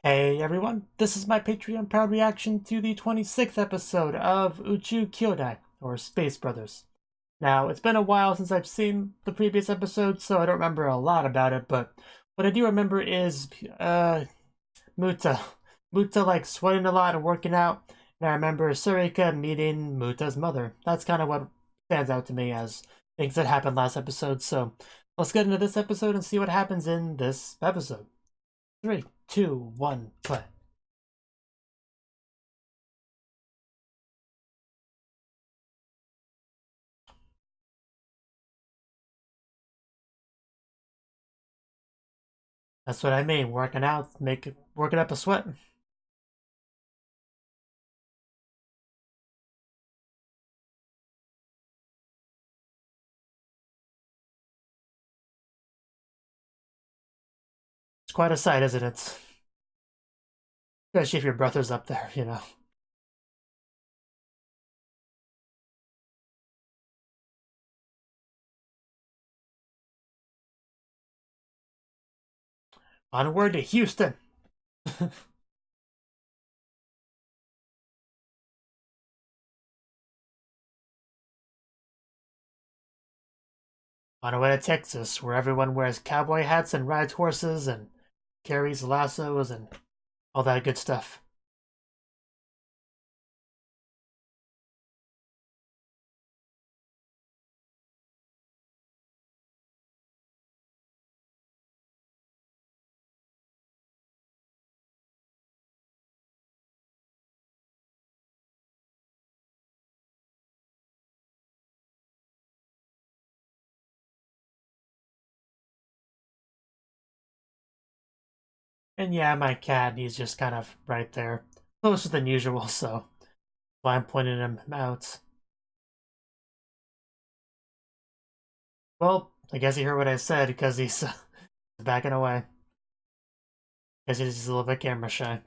Hey everyone, this is my Patreon proud reaction to the 26th episode of Uchuu Kyoudai, or Space Brothers. Now, it's been a while since I've seen the previous episode, so I don't remember a lot about it, but what I do remember is, Muta. Muta, like, sweating a lot and working out, and I remember Surika meeting Muta's mother. That's kind of what stands out to me as things that happened last episode, so let's get into this episode and see what happens in this episode. 3, 2, 1, play. That's what I mean. Working out, working up a sweat. It's quite a sight, isn't it? Especially if your brother's up there, you know. Onward to Houston. On our way to Texas, where everyone wears cowboy hats and rides horses and carries lassos and all that good stuff. And yeah, my cat, he's just kind of right there. Closer than usual, so why I'm pointing him out. Well, I guess he heard what I said because he's backing away. Because he's just a little bit camera shy.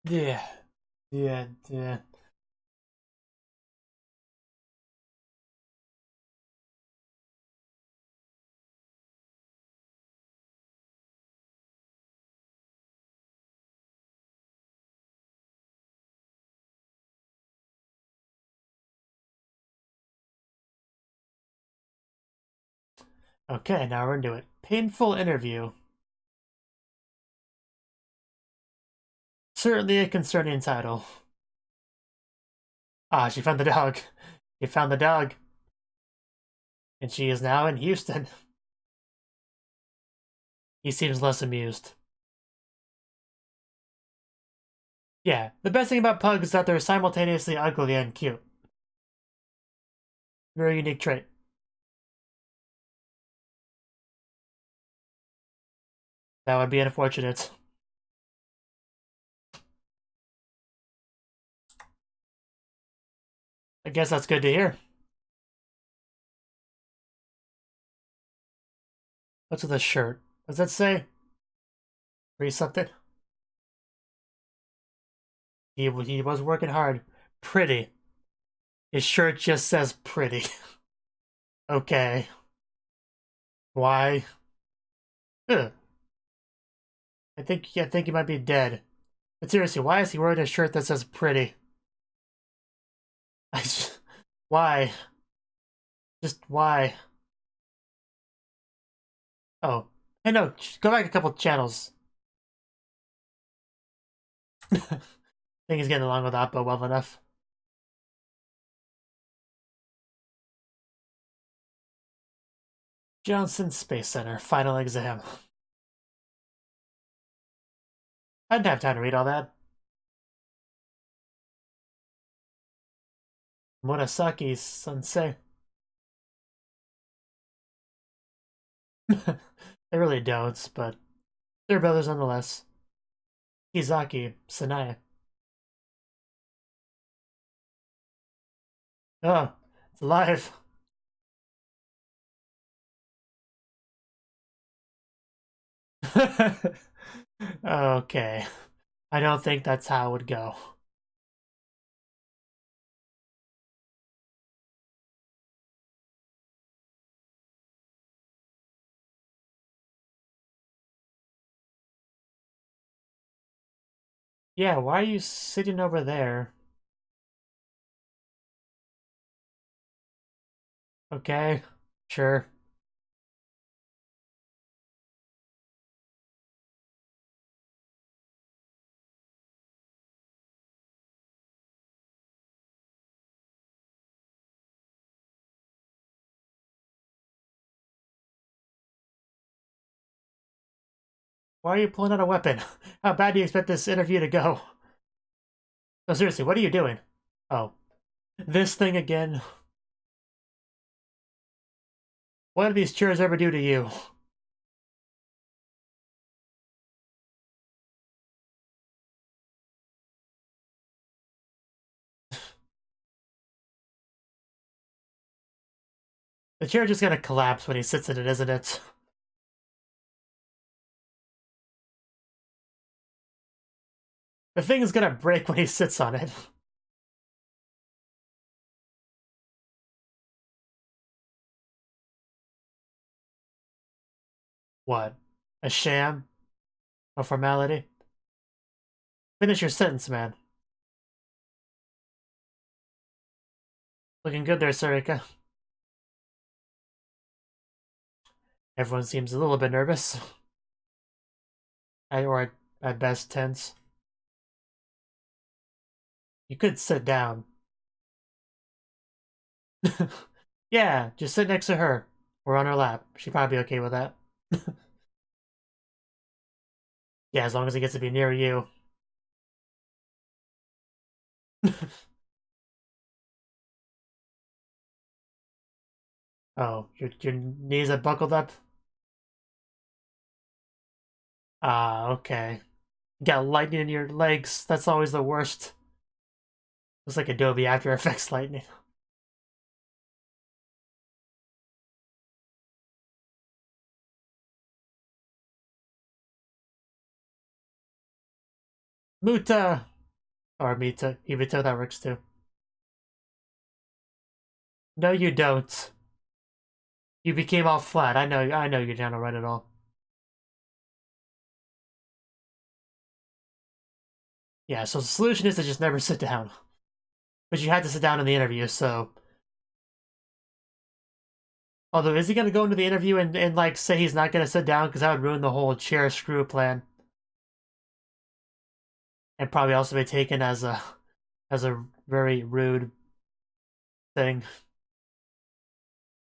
Yeah, yeah. Okay, now we're into it. Painful interview. Certainly a concerning title. Ah, she found the dog. She found the dog. And she is now in Houston. He seems less amused. Yeah, the best thing about pugs is that they're simultaneously ugly and cute. Very unique trait. That would be unfortunate. I guess that's good to hear. What's with the shirt? Does that say? Free something? He was working hard. Pretty. His shirt just says pretty. Okay. Why? Ugh. I think he might be dead. But seriously, why is he wearing a shirt that says pretty? Why? Just why? Oh. Hey, no, go back a couple channels. I think he's getting along with Appa well enough. Johnson Space Center, final exam. I didn't have time to read all that. Murasaki's sensei. They really don't, but they're brothers nonetheless. Izaki, Sanaya. Oh, it's alive. Okay. I don't think that's how it would go. Yeah, why are you sitting over there? Okay, sure. Why are you pulling out a weapon? How bad do you expect this interview to go? No, seriously, what are you doing? Oh, this thing again. What did these chairs ever do to you? The chair just gonna collapse when he sits in it, isn't it? The thing is gonna break when he sits on it. What? A sham? A formality? Finish your sentence, man. Looking good there, Sarika. Everyone seems a little bit nervous. Or at best tense. You could sit down. Yeah, just sit next to her. Or on her lap. She'd probably be okay with that. Yeah, as long as he gets to be near you. Oh, your knees are buckled up? Ah, okay. You got lightning in your legs. That's always the worst. Looks like Adobe After Effects lightning. Muta! Or Mita. Ibito, that works too. No, you don't. You became all flat. I know you're down to run it all. Yeah, so the solution is to just never sit down. But you had to sit down in the interview, so... Although, is he gonna go into the interview and like, say he's not gonna sit down? Because that would ruin the whole chair screw plan. And probably also be taken as a very rude thing.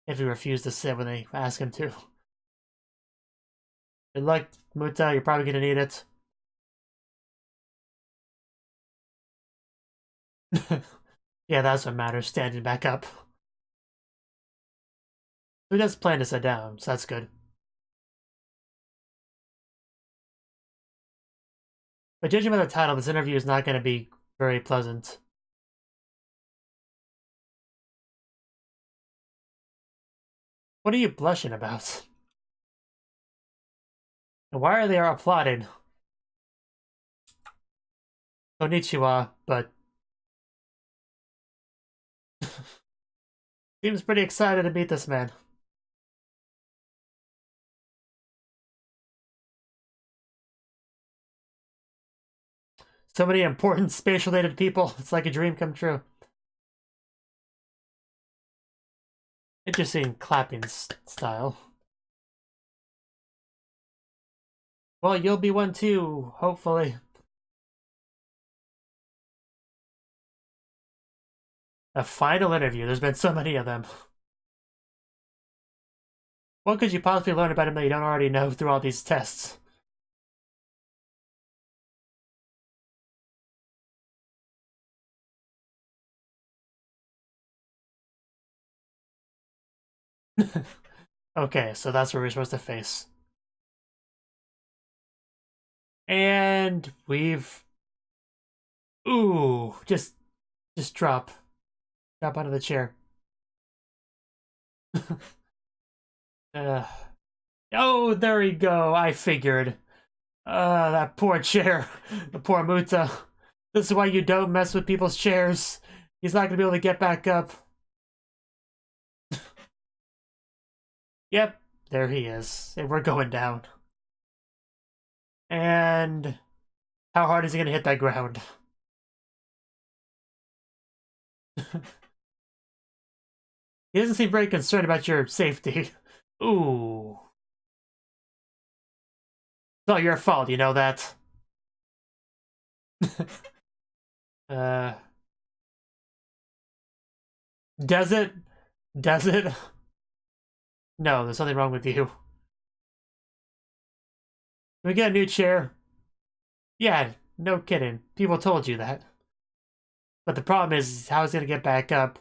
If he refused to sit when they ask him to. Good luck, Muta, you're probably gonna need it. Yeah, that's what matters, standing back up. He does plan to sit down, so that's good. But judging by the title, this interview is not going to be very pleasant. What are you blushing about? And why are they applauding? Konnichiwa, but... seems pretty excited to meet this man. So many important space-related people. It's like a dream come true. Interesting clapping style. Well, you'll be one too, hopefully. A final interview. There's been so many of them. What could you possibly learn about him that you don't already know through all these tests? Okay, so that's where we're supposed to face. And we've... Ooh, just drop. Drop out of the chair. uh, oh, there we go. I figured. That poor chair. The poor Muta. This is why you don't mess with people's chairs. He's not gonna be able to get back up. Yep, there he is. And we're going down. And how hard is he gonna hit that ground? He doesn't seem very concerned about your safety. Ooh. It's all your fault, you know that. uh... Does it? Does it? No, there's something wrong with you. Can we get a new chair? Yeah, no kidding. People told you that. But the problem is, how is he gonna get back up?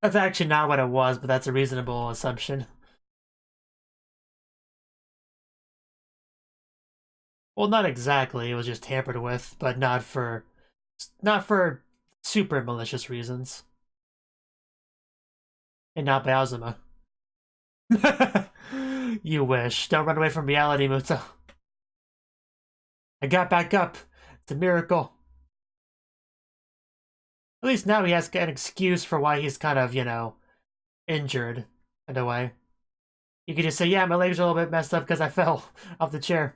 That's actually not what it was, but that's a reasonable assumption. Well, not exactly. It was just tampered with, but not for super malicious reasons. And not by Azuma. You wish. Don't run away from reality, Muta. I got back up. It's a miracle. At least now he has an excuse for why he's kind of, injured, in a way. You could just say, yeah, my legs are a little bit messed up because I fell off the chair.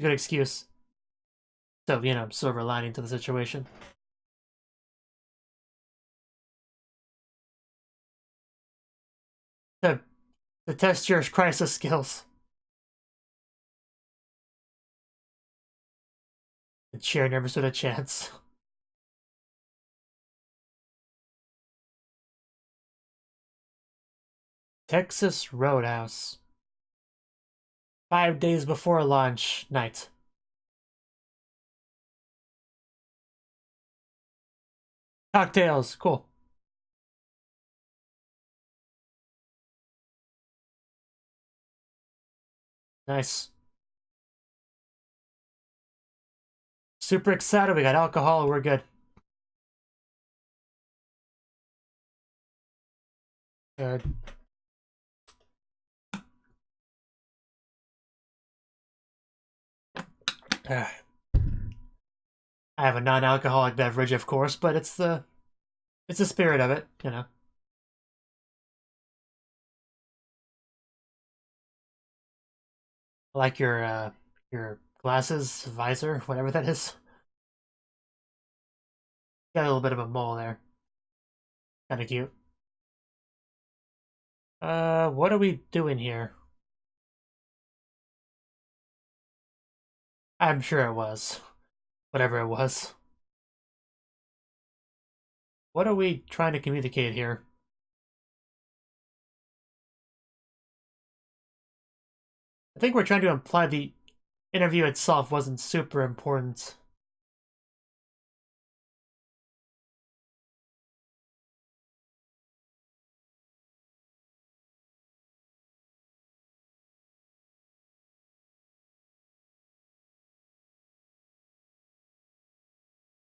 Good excuse. So, silver lining to the situation. To test your crisis skills. The chair never stood a chance. Texas Roadhouse. 5 days before launch night. Cocktails, cool. Nice. Super excited, we got alcohol, we're good. Good. I have a non-alcoholic beverage, of course, but it's the spirit of it, I like your glasses, visor, whatever that is. Got a little bit of a mole there. Kinda cute. What are we doing here? I'm sure it was. Whatever it was. What are we trying to communicate here? I think we're trying to imply the interview itself wasn't super important.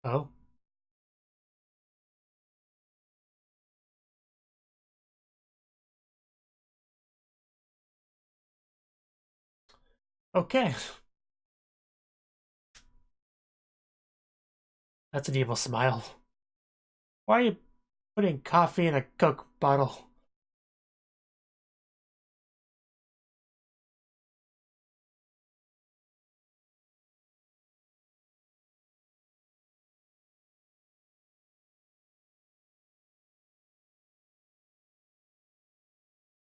Oh? Okay. That's an evil smile. Why are you putting coffee in a Coke bottle?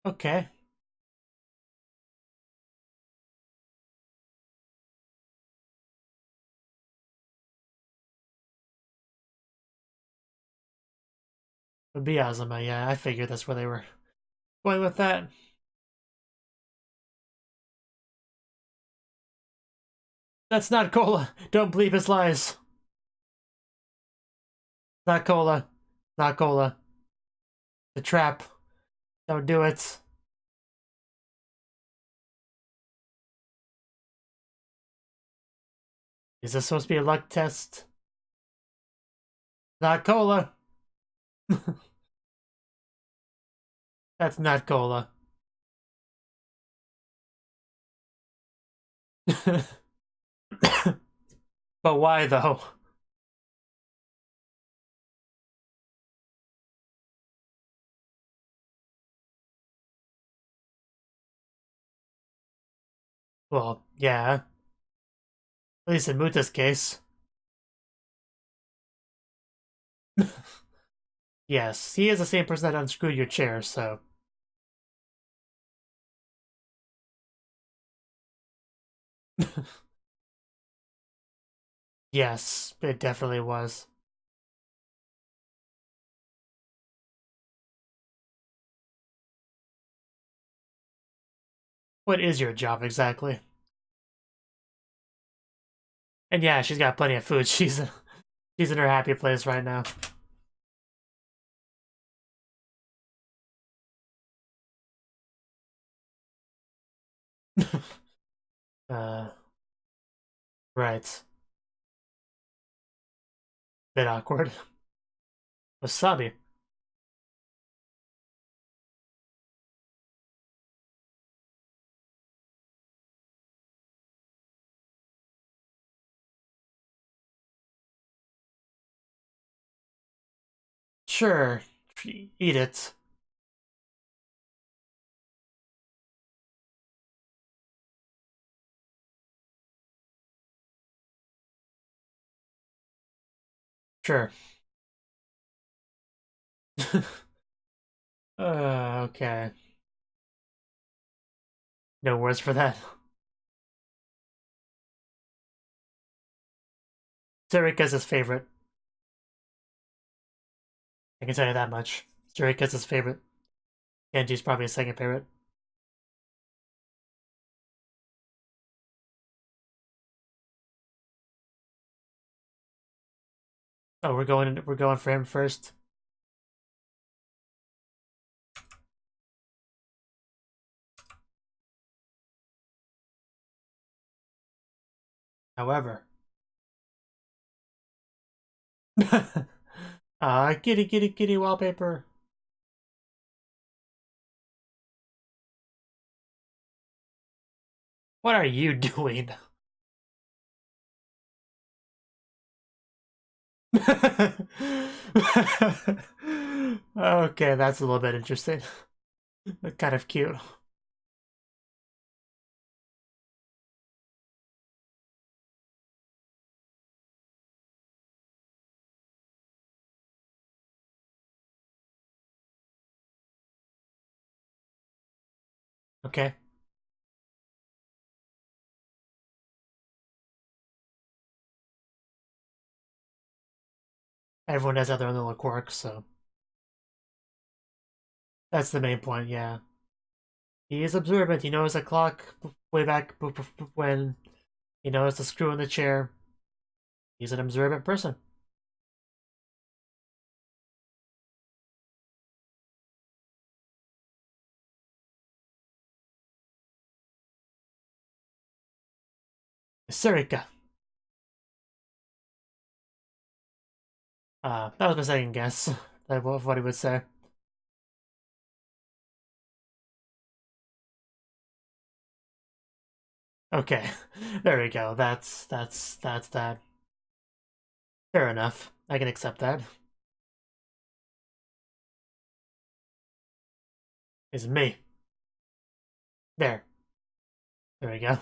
Okay. Would be Azuma, yeah, I figured that's where they were going with that. That's not cola. Don't believe his lies. Not cola. Not cola. The trap. Don't do it. Is this supposed to be a luck test? Not cola. That's not cola. But why though? Well, yeah. At least in Muta's case. Yes, he is the same person that unscrewed your chair, so. Yes, it definitely was. What is your job exactly? And yeah, she's got plenty of food. She's in her happy place right now. uh, right. Bit awkward. Wasabi. Sure. Eat it. Sure. Okay. No words for that. Sarika's his favorite. I can tell you that much. Sarika's his favorite. Genji's probably his second favorite. Oh, we're going for him first. However. Kitty kitty kitty wallpaper. What are you doing? Okay, that's a little bit interesting. Kind of cute. Okay. Everyone has their own little quirks, so that's the main point, yeah. He is observant. He knows the clock way back when he knows the screw in the chair. He's an observant person. Sarika. That was my second guess of what he would say. Okay, there we go. That's that. Fair enough. I can accept that. It's me. There. There we go.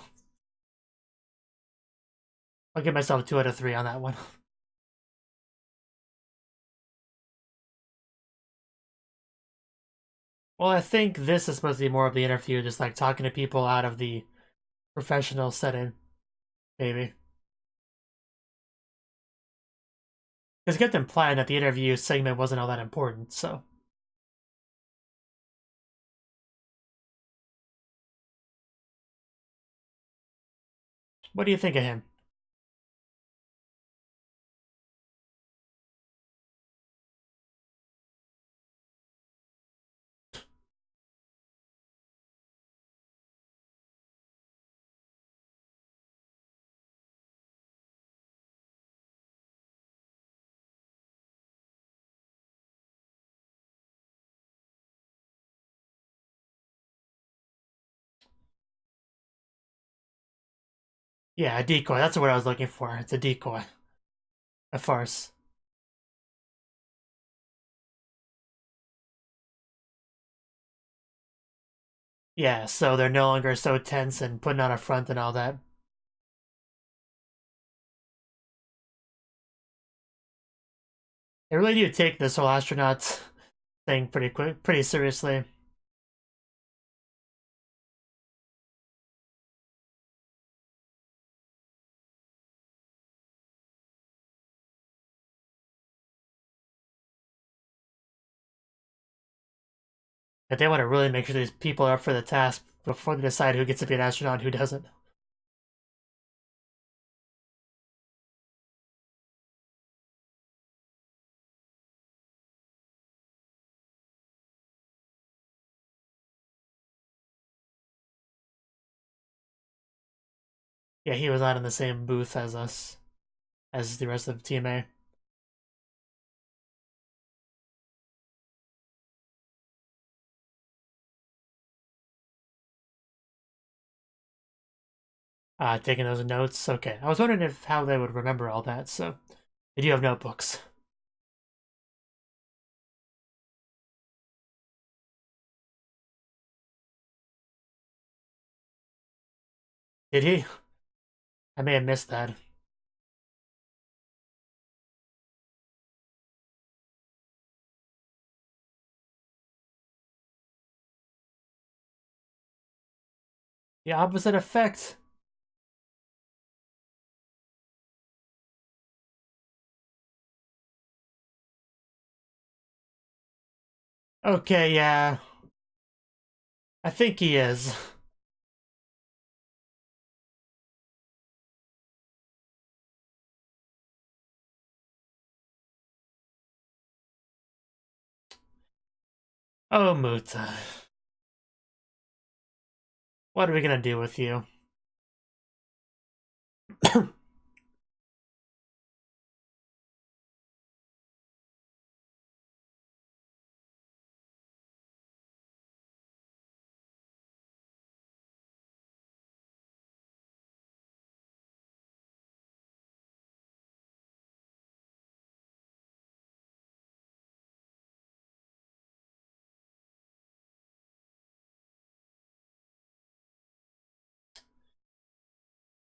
I'll give myself a 2 out of 3 on that one. Well, I think this is supposed to be more of the interview, just like talking to people out of the professional setting, maybe. Because it kept implying that the interview segment wasn't all that important, so. What do you think of him? Yeah, a decoy. That's what I was looking for. It's a decoy. A farce. Yeah, so they're no longer so tense and putting on a front and all that. They really do take this whole astronaut thing pretty seriously. But they want to really make sure these people are up for the task before they decide who gets to be an astronaut and who doesn't. Yeah, he was not in the same booth as us, as the rest of Team A. Taking those notes. Okay, I was wondering if how they would remember all that. So, they do have notebooks. Did he? I may have missed that. The opposite effect. Okay, yeah. I think he is. Oh, Muta. What are we gonna do with you?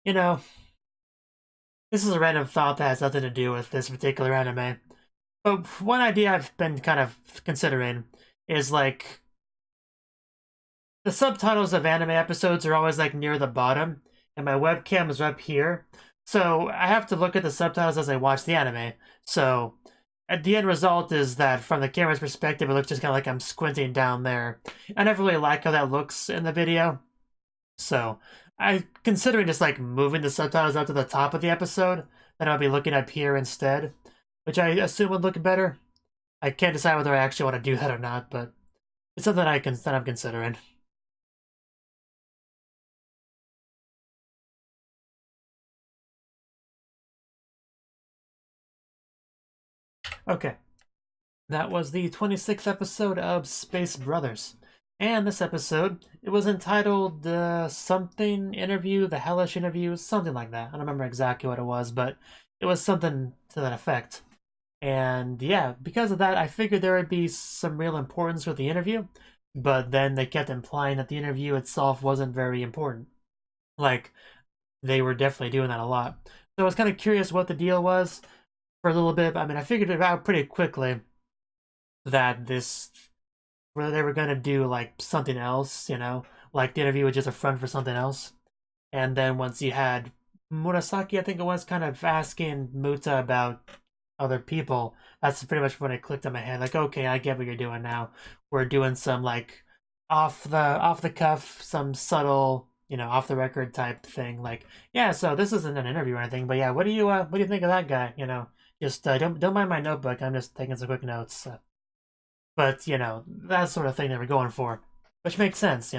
You know, this is a random thought that has nothing to do with this particular anime. But one idea I've been kind of considering is like the subtitles of anime episodes are always like near the bottom, and my webcam is up here. So I have to look at the subtitles as I watch the anime. So the end result is that from the camera's perspective, it looks just kind of like I'm squinting down there. I never really like how that looks in the video. So I'm considering just like moving the subtitles up to the top of the episode, then I'll be looking up here instead, which I assume would look better. I can't decide whether I actually want to do that or not, but it's something that I'm considering. Okay, that was the 26th episode of Space Brothers. And this episode, it was entitled something interview, the hellish interview, something like that. I don't remember exactly what it was, but it was something to that effect. And yeah, because of that, I figured there would be some real importance with the interview, but then they kept implying that the interview itself wasn't very important. Like, they were definitely doing that a lot. So I was kind of curious what the deal was for a little bit. I mean, I figured it out pretty quickly that whether they were going to do like something else, like the interview was just a front for something else. And then once you had Murasaki, I think it was, kind of asking Muta about other people, that's pretty much when it clicked in my head. Like, okay, I get what you're doing now. We're doing some like off the cuff, some subtle, off the record type thing. Like, yeah, so this isn't an interview or anything, but yeah, what do you think of that guy? Just don't mind my notebook. I'm just taking some quick notes. But that sort of thing they were going for, which makes sense,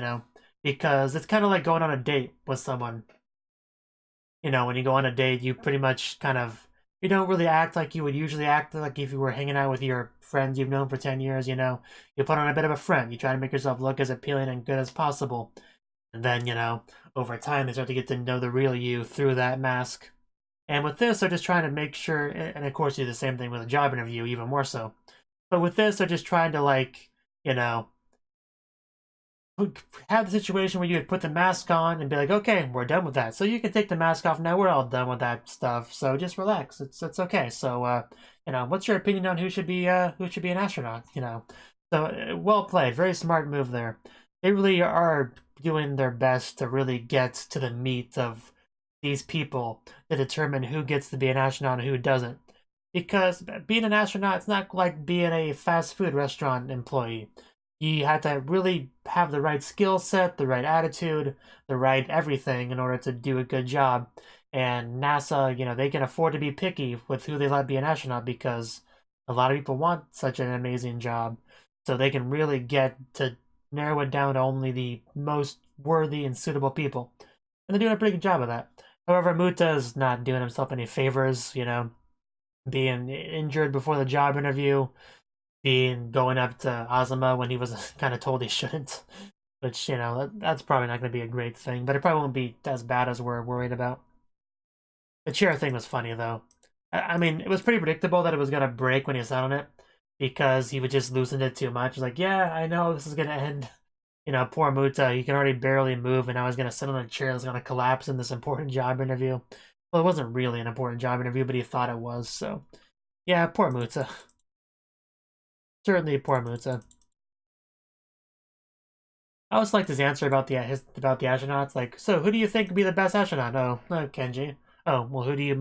because it's kind of like going on a date with someone. When you go on a date, you pretty much kind of you don't really act like you would usually act like if you were hanging out with your friends you've known for 10 years. You put on a bit of a front. You try to make yourself look as appealing and good as possible. And then, you know, over time they start to get to know the real you through that mask. And with this, they're just trying to make sure, and of course do the same thing with a job interview, even more so. But with this, they're just trying to, like, you know, have the situation where you would put the mask on and be like, okay, we're done with that. So you can take the mask off now. We're all done with that stuff. So just relax. It's okay. So you know, what's your opinion on who should be an astronaut? You know, so well played. Very smart move there. They really are doing their best to really get to the meat of these people to determine who gets to be an astronaut and who doesn't. Because being an astronaut, it's not like being a fast food restaurant employee. You have to really have the right skill set, the right attitude, the right everything in order to do a good job. And NASA, you know, they can afford to be picky with who they let be an astronaut because a lot of people want such an amazing job. So they can really get to narrow it down to only the most worthy and suitable people. And they're doing a pretty good job of that. However, Muta is not doing himself any favors, you know, being injured before the job interview, going up to Azuma when he was kind of told he shouldn't, which, you know, that's probably not going to be a great thing, but it probably won't be as bad as we're worried about. The chair thing was funny, though. I mean, it was pretty predictable that it was going to break when he sat on it, because he would just loosen it too much. Like, yeah, I know this is going to end. You know, poor Muta, he can already barely move, and now he's going to sit on a chair that's going to collapse in this important job interview. Well, it wasn't really an important job interview, but he thought it was, so... yeah, poor Muta. Certainly poor Muta. I always liked his answer about the astronauts. Like, so who do you think would be the best astronaut? Oh, Kenji. Oh, well, who do you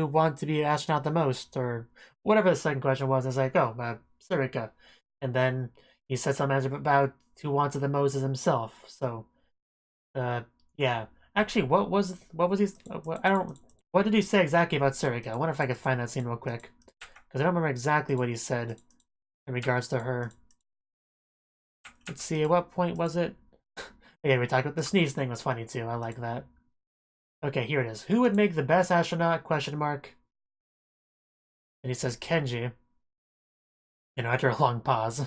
want to be an astronaut the most? Or whatever the second question was. It's like, oh, Surika. And then he said something about who wants it the most is himself. So, yeah. Actually, what was he? What did he say exactly about Surika? I wonder if I could find that scene real quick, because I don't remember exactly what he said in regards to her. Let's see, at what point was it? Yeah, we talked about the sneeze thing was funny too. I like that. Okay, here it is. Who would make the best astronaut? Question mark. And he says Kenji. You know, after a long pause.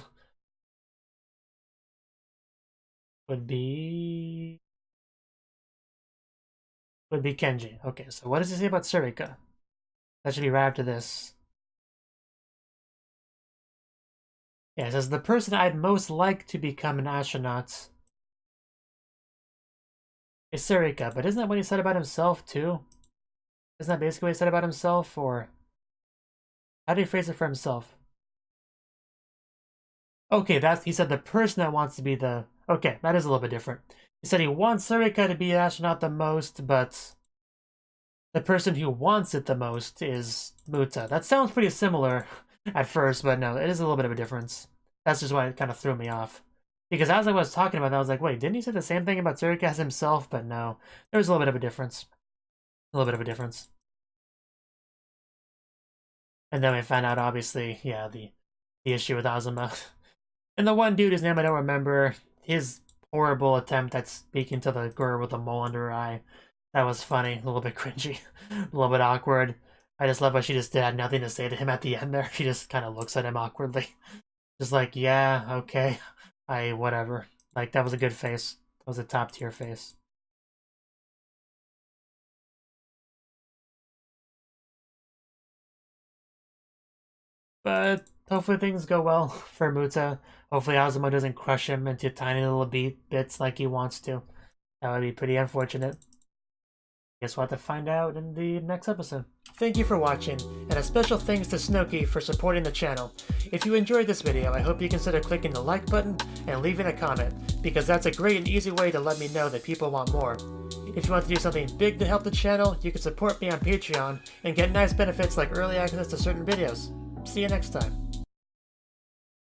Would be Kenji. Okay, so what does he say about Surika? That should be right after this. Yeah, it says, the person I'd most like to become an astronaut is Surika, but isn't that what he said about himself, too? Isn't that basically what he said about himself, or... how did he phrase it for himself? Okay, he said the person that wants to be the... okay, that is a little bit different. He said he wants Surika to be an astronaut the most, but... the person who wants it the most is Muta. That sounds pretty similar at first, but no, it is a little bit of a difference. That's just why it kind of threw me off. Because as I was talking about that, I was like, wait, didn't he say the same thing about Surika as himself? But no, there was a little bit of a difference. A little bit of a difference. And then we found out, obviously, yeah, the issue with Azuma. And the one dude, his name I don't remember, his horrible attempt at speaking to the girl with the mole under her eye. That was funny, a little bit cringy, a little bit awkward. I just love how she just had nothing to say to him at the end there. She just kind of looks at him awkwardly. Just like, yeah, okay, whatever. Like, that was a good face. That was a top tier face. But hopefully things go well for Muta. Hopefully Azuma doesn't crush him into tiny little bits like he wants to. That would be pretty unfortunate. Guess we'll have to find out in the next episode. Thank you for watching, and a special thanks to Cnouki for supporting the channel. If you enjoyed this video, I hope you consider clicking the like button and leaving a comment, because that's a great and easy way to let me know that people want more. If you want to do something big to help the channel, you can support me on Patreon and get nice benefits like early access to certain videos. See you next time.